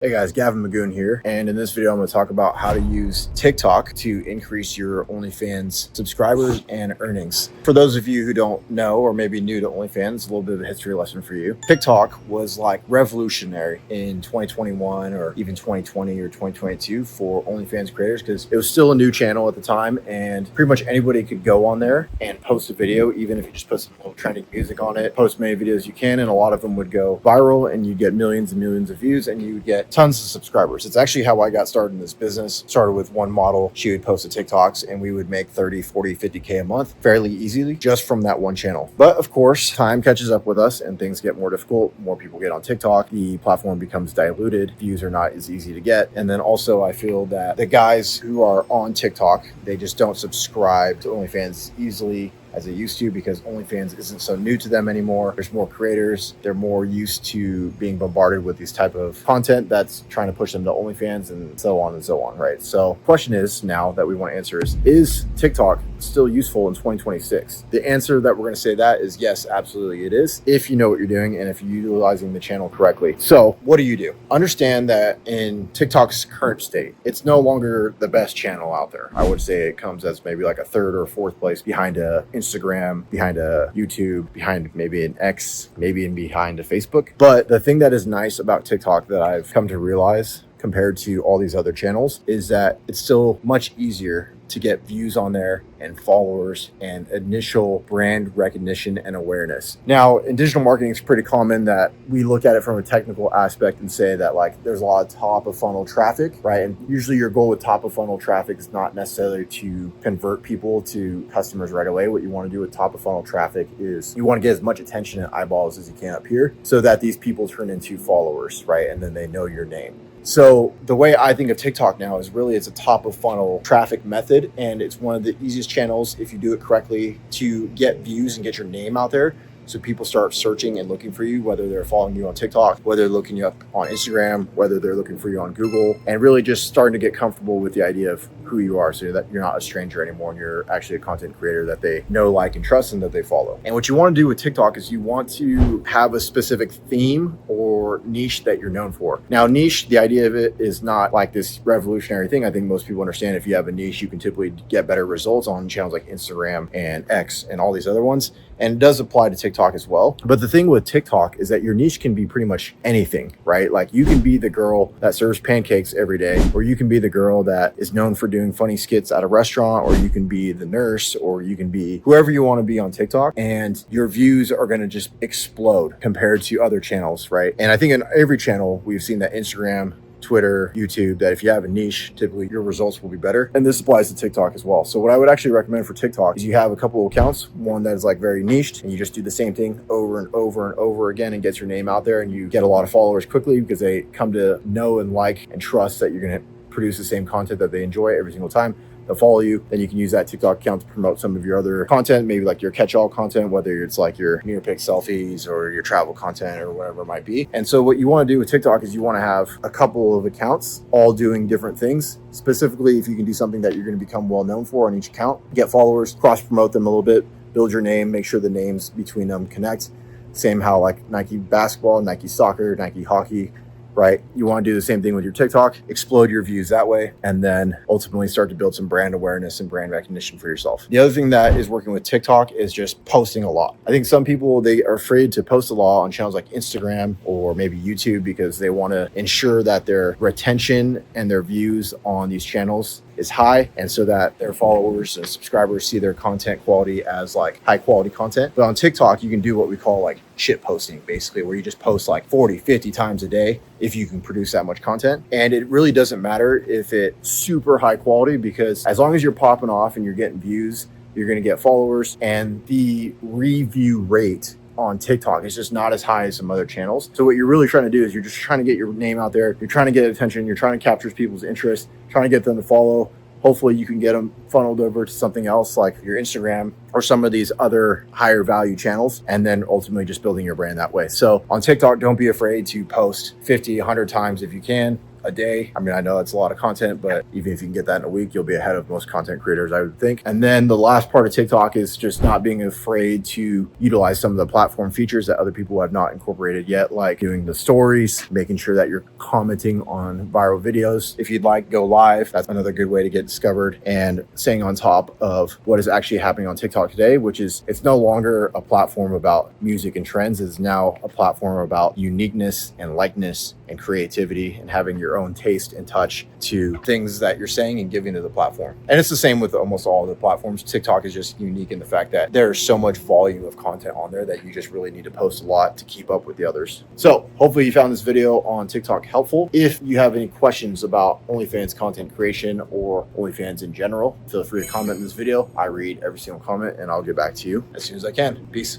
Hey guys, Gavin Magoon here, and in this video I'm going to talk about how to use TikTok to increase your OnlyFans subscribers and earnings. For those of you who don't know or maybe new to OnlyFans, a little bit of a history lesson for you. TikTok was like revolutionary in 2021 or even 2020 or 2022 for OnlyFans creators because it was still a new channel at the time and pretty much anybody could go on there and post a video, even if you just put some little trending music on it, post many videos you can, and a lot of them would go viral and you'd get millions and millions of views and you would get tons of subscribers. It's actually how I got started in this business. Started with one model. She would post the TikToks and we would make 30, 40, 50K a month fairly easily just from that one channel. But of course, time catches up with us and things get more difficult. More people get on TikTok. The platform becomes diluted. Views are not as easy to get. And then also I feel that the guys who are on TikTok, they just don't subscribe to OnlyFans easily as they used to because OnlyFans isn't so new to them anymore. There's more creators. They're more used to being bombarded with these type of content that's trying to push them to OnlyFans and so on, right? So question is now that we want to answer is TikTok still useful in 2026? The answer that we're going to say that is yes, absolutely it is, if you know what you're doing and if you're utilizing the channel correctly. So what do? Understand that in TikTok's current state, it's no longer the best channel out there. I would say it comes as maybe like a third or fourth place behind a Instagram, behind a YouTube, behind maybe an X, maybe even behind a Facebook. But the thing that is nice about TikTok that I've come to realize compared to all these other channels is that it's still much easier to get views on there and followers and initial brand recognition and awareness. Now, in digital marketing, it's pretty common that we look at it from a technical aspect and say that like there's a lot of top of funnel traffic, right? And usually your goal with top of funnel traffic is not necessarily to convert people to customers right away. What you want to do with top of funnel traffic is you want to get as much attention and eyeballs as you can up here so that these people turn into followers, right? And then they know your name. So the way I think of TikTok now is really it's a top of funnel traffic method, and it's one of the easiest channels if you do it correctly to get views and get your name out there. So people start searching and looking for you, whether they're following you on TikTok, whether they're looking you up on Instagram, whether they're looking for you on Google, and really just starting to get comfortable with the idea of who you are so that you're not a stranger anymore and you're actually a content creator that they know, like, and trust and that they follow. And what you want to do with TikTok is you want to have a specific theme or niche that you're known for. Now, niche, the idea of it is not like this revolutionary thing. I think most people understand if you have a niche, you can typically get better results on channels like Instagram and X and all these other ones. And it does apply to TikTok as well. But the thing with TikTok is that your niche can be pretty much anything, right? Like you can be the girl that serves pancakes every day, or you can be the girl that is known for doing funny skits at a restaurant, or you can be the nurse, or you can be whoever you want to be on TikTok. And your views are going to just explode compared to other channels, right? And I think in every channel, we've seen that Instagram, Twitter, YouTube, that if you have a niche, typically your results will be better. And this applies to TikTok as well. So what I would actually recommend for TikTok is you have a couple of accounts, one that is like very niched and you just do the same thing over and over and over again and gets your name out there and you get a lot of followers quickly because they come to know and like and trust that you're going to produce the same content that they enjoy every single time. They'll follow you. Then you can use that TikTok account to promote some of your other content, maybe like your catch-all content, whether it's like your near pic selfies or your travel content or whatever it might be. And so what you want to do with TikTok is you want to have a couple of accounts all doing different things. Specifically, if you can do something that you're going to become well known for on each account, get followers, cross promote them a little bit, build your name, make sure the names between them connect. Same how like Nike basketball, Nike soccer, Nike hockey, right? You want to do the same thing with your TikTok, explode your views that way, and then ultimately start to build some brand awareness and brand recognition for yourself. The other thing that is working with TikTok is just posting a lot. I think some people, they are afraid to post a lot on channels like Instagram or maybe YouTube because they want to ensure that their retention and their views on these channels is high, and so that their followers and subscribers see their content quality as like high quality content. But on TikTok, you can do what we call like shit posting, basically, where you just post like 40, 50 times a day if you can produce that much content. And it really doesn't matter if it's super high quality because as long as you're popping off and you're getting views, you're going to get followers, and the review rate on TikTok is just not as high as some other channels. So what you're really trying to do is you're just trying to get your name out there. You're trying to get attention. You're trying to capture people's interest, trying to get them to follow. Hopefully you can get them funneled over to something else like your Instagram or some of these other higher value channels, and then ultimately just building your brand that way. So on TikTok, don't be afraid to post 50, 100 times if you can. a day. I mean, I know that's a lot of content, but even if you can get that in a week, you'll be ahead of most content creators, I would think. And then the last part of TikTok is just not being afraid to utilize some of the platform features that other people have not incorporated yet, like doing the stories, making sure that you're commenting on viral videos. If you'd like, go live. That's another good way to get discovered, and staying on top of what is actually happening on TikTok today, which is it's no longer a platform about music and trends. It's now a platform about uniqueness and likeness and creativity and having your own taste and touch to things that you're saying and giving to the platform. And it's the same with almost all of the platforms. TikTok is just unique in the fact that there's so much volume of content on there that you just really need to post a lot to keep up with the others. So hopefully you found this video on TikTok helpful. If you have any questions about OnlyFans content creation or OnlyFans in general, feel free to comment in this video. I read every single comment and I'll get back to you as soon as I can. Peace.